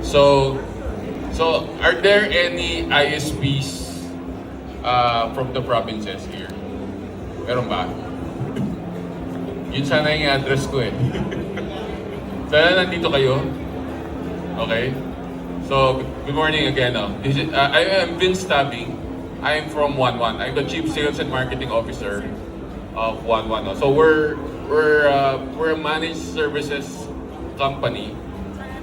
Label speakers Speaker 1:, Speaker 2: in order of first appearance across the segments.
Speaker 1: So, so are there any ISPs from the provinces here? Meron ba? Yun sana yung address ko eh. Sana nandito kayo. Okay. So, good morning again. I am Vince Tabing. I am from 11. I'm the Chief Sales and Marketing Officer of 11. So we're a managed services company.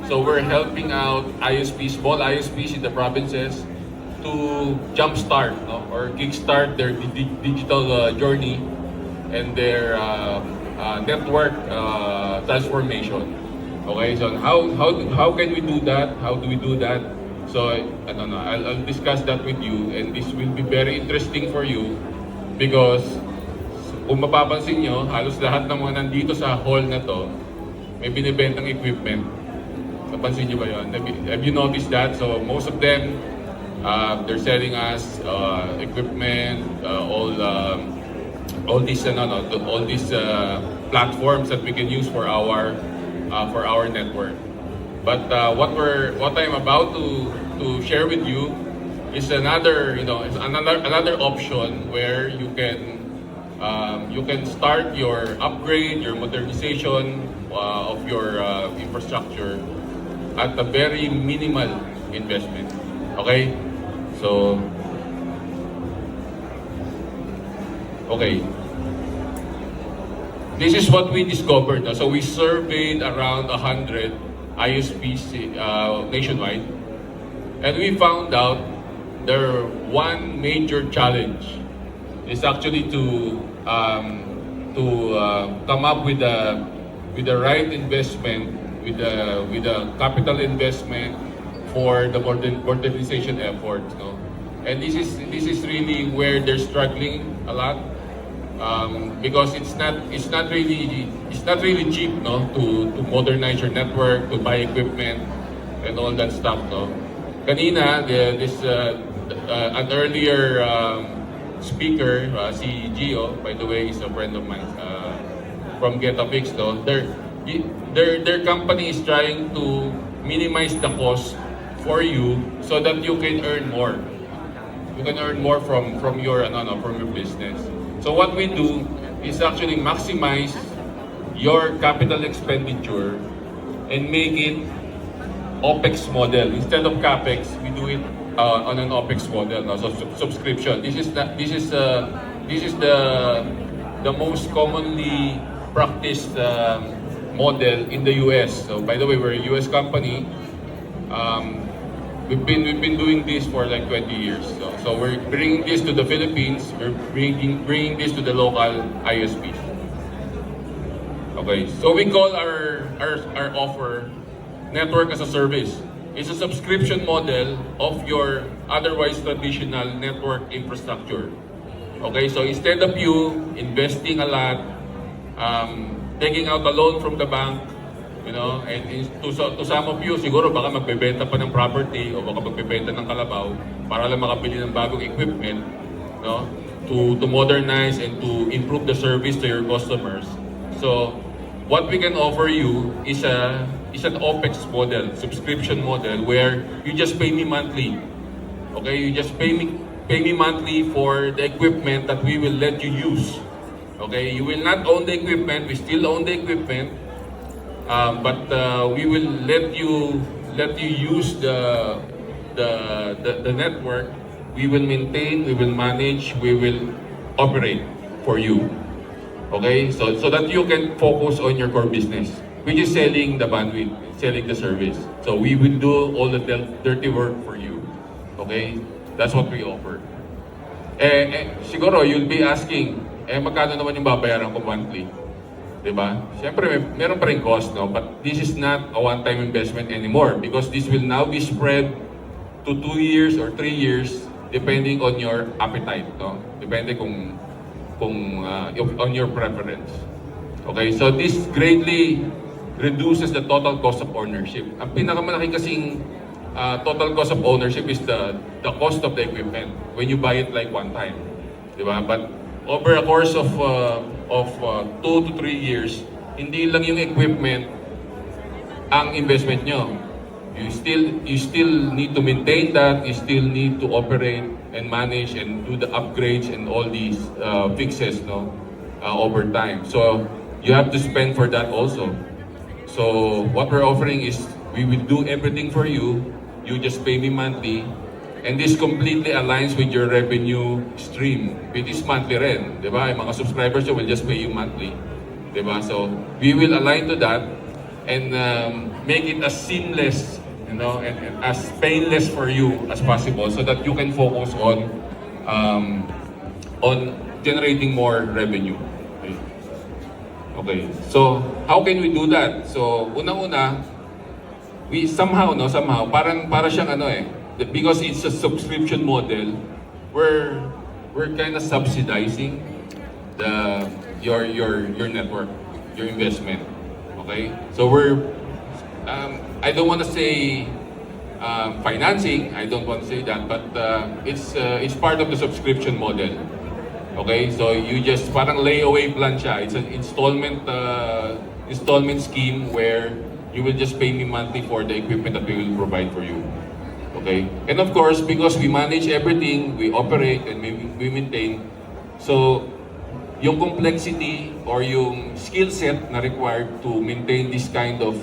Speaker 1: So we're helping out ISPs, small ISPs in the provinces to jumpstart or kickstart their digital journey and their network transformation. Okay, so how can we do that? How do we do that? So I don't know. I'll discuss that with you, and this will be very interesting for you because kung mapapansin nyo, halos lahat ng mga nandito sa hall na to may binibentang equipment. Napansin nyo ba yun? Have you noticed that? So most of them, they're selling us equipment, all these platforms that we can use for our network. But what I'm about to share with you is another option where you can start your upgrade, your modernization of your infrastructure at a very minimal investment. Okay? So, okay. This is what we discovered. So we surveyed around 100 ISPs nationwide, and we found out there one major challenge is actually to come up with the right investment, with the capital investment for the modernization efforts. No? And this is really where they're struggling a lot. Because it's not really cheap, no, to modernize your network, to buy equipment and all that stuff, no. Kanina, an earlier speaker, si Gio, by the way, is a friend of mine from GetaFix, no. Their company is trying to minimize the cost for you so that you can earn more. You can earn more from your business. So what we do is actually maximize your capital expenditure and make it OPEX model. Instead of CAPEX, we do it on an OPEX model. No? So subscription. This is the most commonly practiced model in the US. So by the way, we're a US company. We've been doing this for like 20 years. So we're bringing this to the Philippines. We're bringing this to the local ISPs. Okay, so we call our offer network as a service. It's a subscription model of your otherwise traditional network infrastructure. Okay, so instead of you investing a lot, taking out a loan from the bank, you know, and to some of you, siguro baka magbebenta pa ng property o baka magbebenta ng kalabaw para lang makabili ng bagong equipment, no, to modernize and to improve the service to your customers. So, what we can offer you is an OPEX model, subscription model, where you just pay me monthly. Okay, you just pay me monthly for the equipment that we will let you use. Okay, you will not own the equipment, we still own the equipment. But we will let you use the network. We will maintain, we will manage, we will operate for you. Okay, so that you can focus on your core business, which is selling the bandwidth, selling the service. So we will do all the dirty work for you. Okay, that's what we offer. Siguro you'll be asking, magkano naman yung babayaran ko monthly? Diba? Siyempre, meron pa rin cost, no? But this is not a one-time investment anymore because this will now be spread to 2 years or 3 years depending on your appetite, no? Depende kung on your preference. Okay, so this greatly reduces the total cost of ownership. Ang pinakamalaki kasing total cost of ownership is the cost of the equipment when you buy it like one time. Diba? But over a course of 2 to 3 years, hindi lang yung equipment ang investment nyo. You still need to maintain that. You still need to operate and manage and do the upgrades and all these fixes, no, over time. So you have to spend for that also. So what we're offering is we will do everything for you. You just pay me monthly. And this completely aligns with your revenue stream. It is monthly rin, di ba? Yung mga subscribers will just pay you monthly. Di ba? So we will align to that and make it as seamless, you know, and as painless for you as possible so that you can focus on generating more revenue. Okay. So how can we do that? So unang-una, we somehow para siyang because it's a subscription model, we're kind of subsidizing your network, your investment. Okay? So I don't want to say financing, I don't want to say that, but it's part of the subscription model. Okay? So you just parang layaway plan siya. It's an installment scheme where you will just pay me monthly for the equipment that we will provide for you. Okay? And of course, because we manage everything, we operate and we maintain, so yung complexity or yung skill set na required to maintain this kind of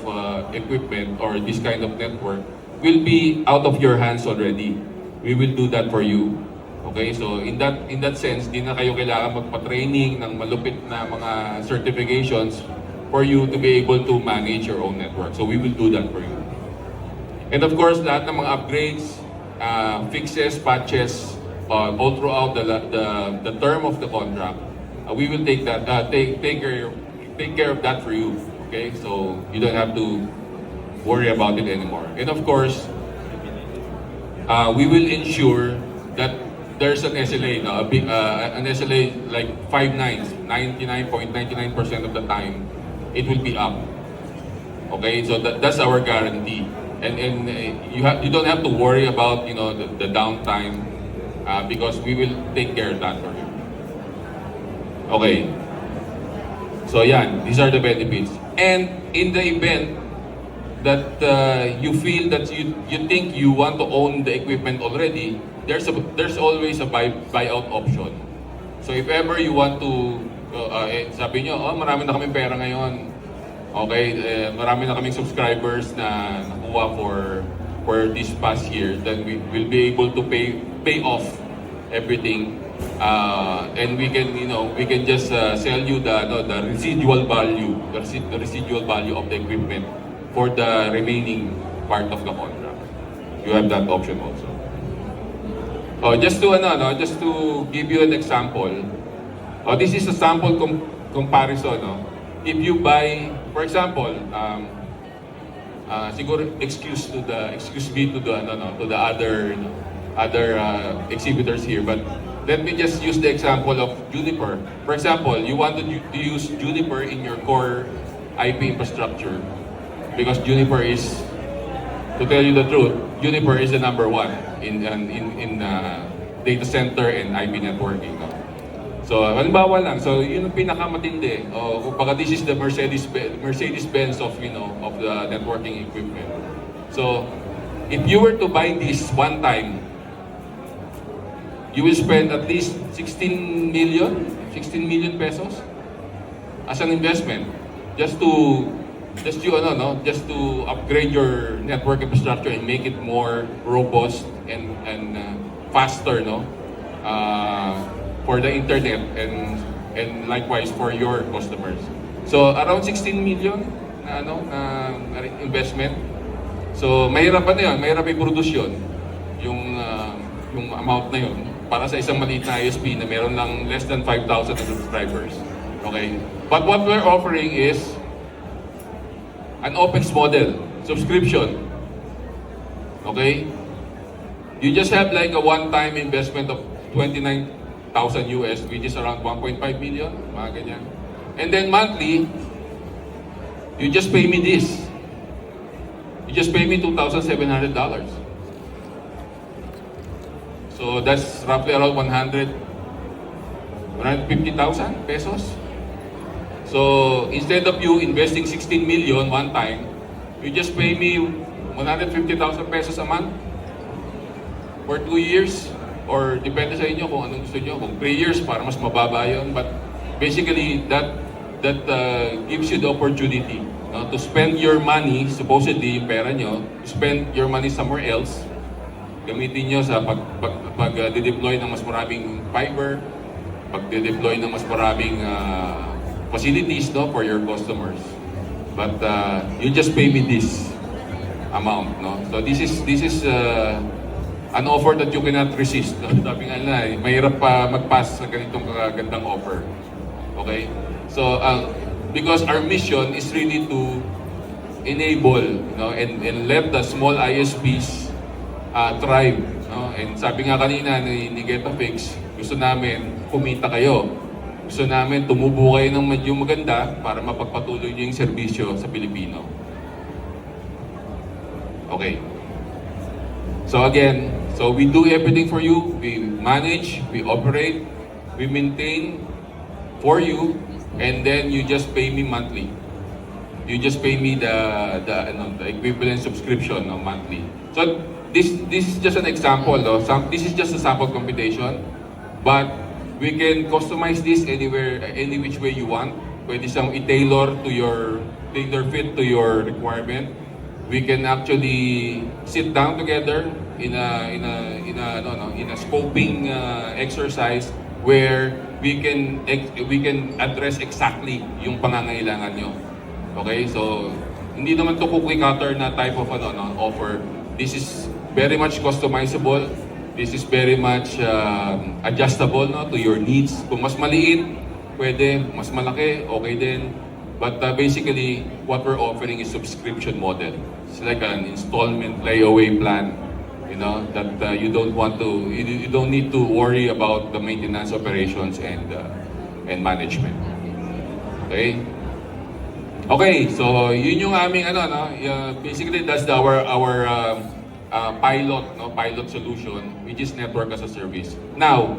Speaker 1: equipment or this kind of network will be out of your hands already. We will do that for you. Okay? So in that sense, di na kayo kailangan magpa-training ng malupit na mga certifications for you to be able to manage your own network. So we will do that for you. And of course, lahat ng mga upgrades, fixes, patches, all throughout the term of the contract, we will take care of that for you. Okay, so you don't have to worry about it anymore. And of course, we will ensure that there's an SLA, no? An SLA like 5 nines, 99.99% of the time, it will be up. Okay, so that's our guarantee. And you don't have to worry about the downtime because we will take care of that for you. Okay. So yeah, these are the benefits. And in the event that you feel that you think you want to own the equipment already, there's always a buyout option. So if ever you want to sabi nyo, marami na kaming pera ngayon. Okay, marami na kaming subscribers na nakuha for this past year, then we will be able to pay off everything, and we can just sell you the residual value, the residual value of the equipment for the remaining part of the contract. You have that option also. Just to give you an example, this is a sample comparison. If you buy, for example, siguro excuse me to the other exhibitors here, but let me just use the example of Juniper. For example, you wanted to use Juniper in your core IP infrastructure because Juniper is, to tell you the truth, Juniper is the number one in data center and IP networking. So, halimbawa lang, so yun ang pinakamatindi. Kumbaga, this is the Mercedes-Benz of the networking equipment. So, if you were to buy this one time, you will spend at least 16 million pesos as an investment just to upgrade your network infrastructure and make it more robust and faster, for the internet and likewise for your customers. So around 16 million na investment. So mahirap mahirap i-produce yun, yung amount na yun para sa isang maliit na ISP na meron lang less than 5,000 subscribers. Okay? But what we're offering is an OpEx model, subscription. Okay? You just have like a one-time investment of 29,000 US, which is around 1.5 million, mga ganyan. And then monthly, you just pay me this. You just pay me $2,700. So that's roughly around 150,000 pesos. So instead of you investing 16 million one time, you just pay me 150,000 pesos a month for 2 years, or depende sa inyo kung anong gusto nyo, kung 3 years para mas mababa yun. But basically, that gives you the opportunity, no, to spend your money, supposedly yung pera nyo, to spend your money somewhere else. Gamitin nyo sa pag-deploy ng mas maraming fiber, pag-deploy ng mas maraming facilities, no, for your customers. But you just pay me this amount, no? So this is an offer that you cannot resist. No? Sabi nga na, mahirap pa mag-pass sa ganitong kagandang offer. Okay? So because our mission is really to enable, no, and let the small ISPs thrive, no? And sabi nga kanina ni GetaFix, gusto namin kumita kayo. Gusto namin tumubo kayo ng medyo maganda para mapagpatuloy niyo yung serbisyo sa Pilipino. Okay. So again, so we do everything for you. We manage, we operate, we maintain for you, and then you just pay me monthly. You just pay me the equivalent subscription, no, monthly. So this is just an example, no? This is just a sample computation, but we can customize this anywhere, any which way you want. Pwede siyang i-tailor fit to your requirement. We can actually sit down together in a scoping exercise where we can address exactly yung pangangailangan nyo. Okay, so hindi naman to cookie cutter na type of offer. This is very much customizable. This is very much adjustable, no, to your needs. Kung mas maliit, pwede. Mas malaki, okay din. But basically, what we're offering is subscription model. It's like an installment layaway plan, you know, that you don't need to worry about the maintenance operations and management. Okay? Okay, so yun yung aming basically that's our pilot solution, which is network as a service. Now,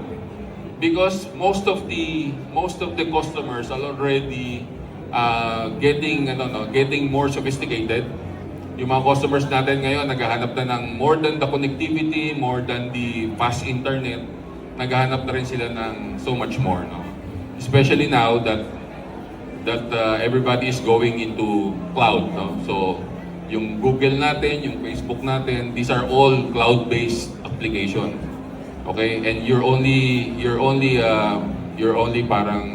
Speaker 1: because most of the customers are already getting more sophisticated. Yung mga customers natin ngayon naghahanap na ng more than the connectivity, more than the fast internet, naghahanap na rin sila ng so much more, no? Especially now that everybody is going into cloud, no? So yung Google natin, yung Facebook natin, these are all cloud-based application. Okay? And you're only parang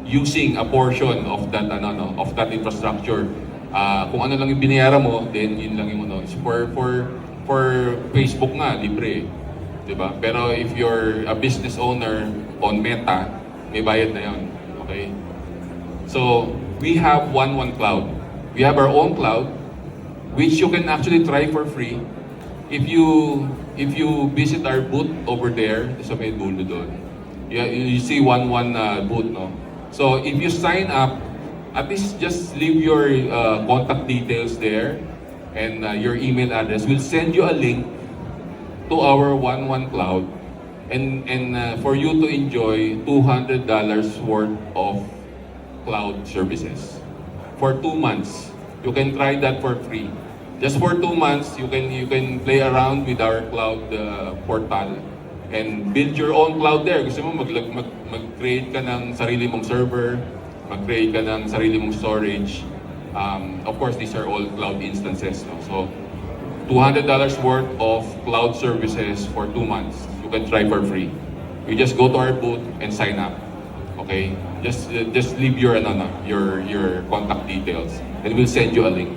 Speaker 1: using a portion of that of that infrastructure. Kung ano lang yung binayaran mo, then yun lang yung for Facebook nga libre, 'di ba? Pero if you're a business owner on Meta, may bayad na 'yon. Okay? So, we have one cloud. We have our own cloud, which you can actually try for free if you visit our booth over there sa may dulo doon. You see one booth, no? So if you sign up, at least just leave your contact details there and your email address. We'll send you a link to our one cloud, and for you to enjoy $200 worth of cloud services for 2 months. You can try that for free. Just for 2 months, you can play around with our cloud portal and build your own cloud there. Gusto mo mag-create ka ng sarili mong server, mag-create ka ng sarili mong storage. Of course, these are all cloud instances, no? So, $200 worth of cloud services for 2 months. You can try for free. You just go to our booth and sign up. Okay? Just leave your contact details, and we'll send you a link.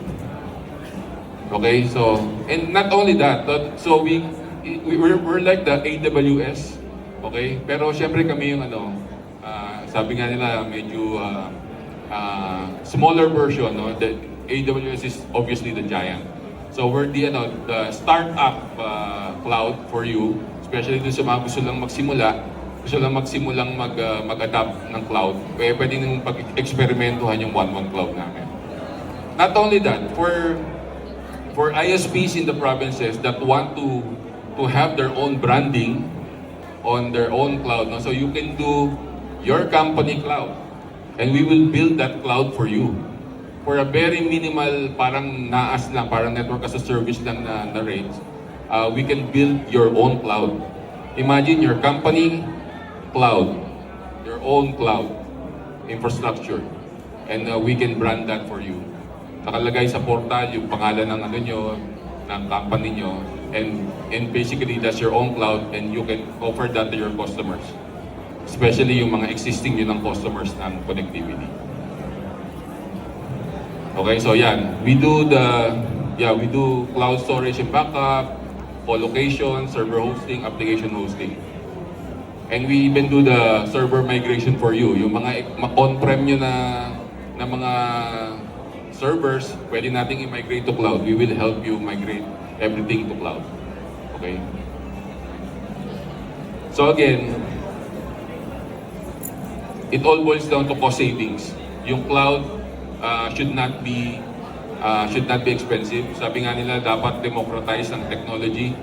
Speaker 1: Okay, so, and not only that, so we're like the AWS, okay? Pero syempre kami yung sabi nga nila medyo smaller version, no? The AWS is obviously the giant. So we're the startup cloud for you, especially dun sa mga gusto lang magsimulang mag-adapt ng cloud. Pwede nang pag-eksperimentuhan yung one cloud namin. Not only that, for ISPs in the provinces that want to have their own branding on their own cloud, no? So you can do your company cloud, and we will build that cloud for you. for a very minimal, parang NAAS lang, parang network as a service lang na rates, we can build your own cloud. Imagine your company cloud, your own cloud infrastructure, and we can brand that for you. Nakalagay sa portal yung pangalan ng ano nyo, ng company nyo, and basically that's your own cloud, and you can offer that to your customers, especially yung mga existing nyo ng customers ng connectivity. Okay, so yan, we do cloud storage and backup, co-location, server hosting, application hosting. And we even do the server migration for you. Yung mga on-prem nyo na mga servers, pwede nating i-migrate to cloud. We will help you migrate everything to cloud. Okay? So again, it all boils down to cost savings. Yung cloud should not be expensive. Sabi nga nila, dapat democratize ang technology.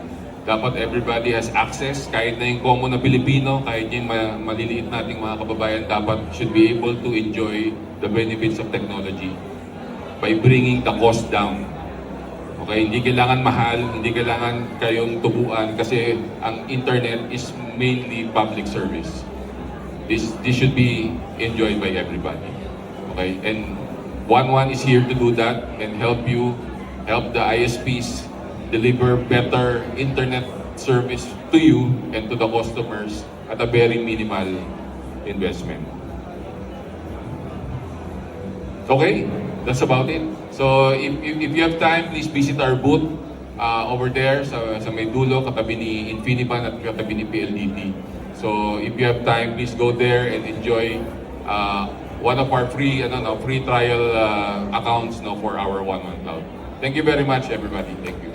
Speaker 1: Dapat everybody has access, kahit na yung common na Pilipino, kahit yung maliliit nating mga kababayan, dapat should be able to enjoy the benefits of technology by bringing the cost down. Okay, hindi kailangan mahal, hindi kailangan kayong tubuan kasi ang internet is mainly public service. This should be enjoyed by everybody. Okay, and 1-1 is here to do that and help the ISPs deliver better internet service to you and to the customers at a very minimal investment. Okay, that's about it. So if you have time, please visit our booth over there sa may dulo, katabi ni Infiniban at katabi ni PLDT. So if you have time, please go there and enjoy one of our free trial accounts for our 1-1 Cloud. Thank you very much, everybody. Thank you.